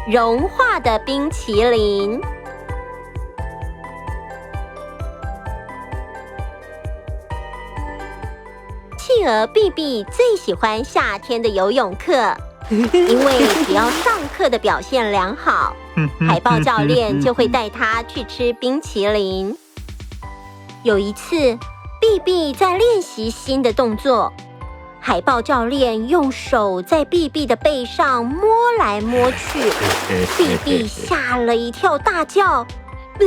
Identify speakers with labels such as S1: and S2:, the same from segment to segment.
S1: 融化的冰淇淋。企鹅碧碧最喜欢夏天的游泳课，因为只要上课的表现良好，海豹教练就会带他去吃冰淇淋。有一次，碧碧在练习新的动作，海豹教练用手在碧碧的背上摸来摸去，碧碧吓了一跳，大叫：教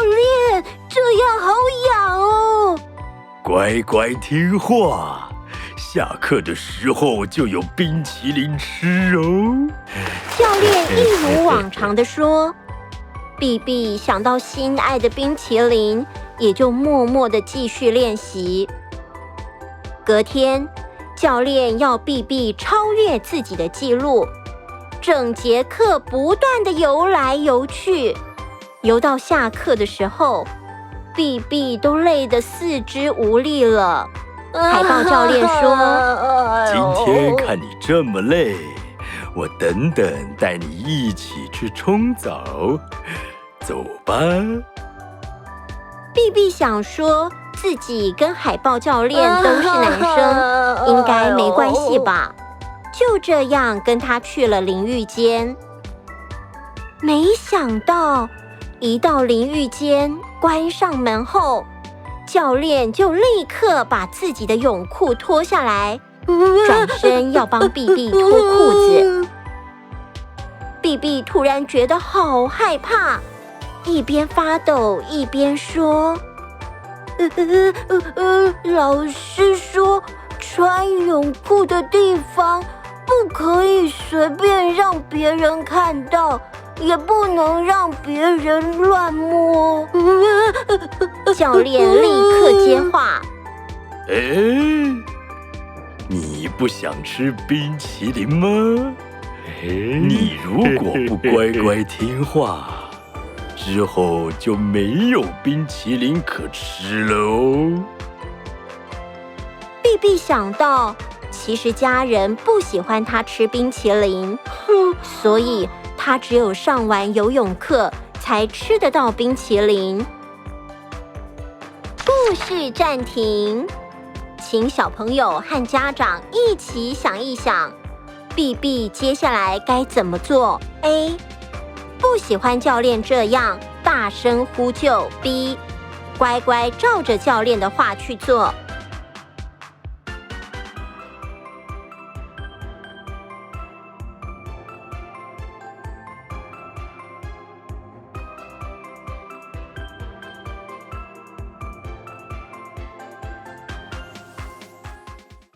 S1: 练，这样好痒哦！
S2: 乖乖听话，下课的时候就有冰淇淋吃哦。
S1: 教练一如往常地说。碧碧想到心爱的冰淇淋，也就默默地继续练习。隔天，教练要碧碧超越自己的记录，整节课不断地游来游去，游到下课的时候，碧碧都累得四肢无力了。海豹教练说：
S2: 今天看你这么累，我等等带你一起去冲澡，走吧。
S1: 碧碧想说自己跟海豹教练都是男生，应该没关系吧，就这样跟他去了淋浴间。没想到一到淋浴间，关上门后，教练就立刻把自己的泳裤脱下来，转身要帮碧碧脱裤子。碧碧突然觉得好害怕，一边发抖一边说：老师说穿泳裤的地方不可以随便让别人看到，也不能让别人乱摸。教练立刻接话：
S2: 你不想吃冰淇淋吗？你如果不乖乖听话，之后就没有冰淇淋可吃了哦。
S1: 碧碧想到，其实家人不喜欢她吃冰淇淋，所以她只有上完游泳课才吃得到冰淇淋。故事暂停，请小朋友和家长一起想一想，碧碧接下来该怎么做 ？A. 不喜欢教练这样大声呼救 ；B. 乖乖照着教练的话去做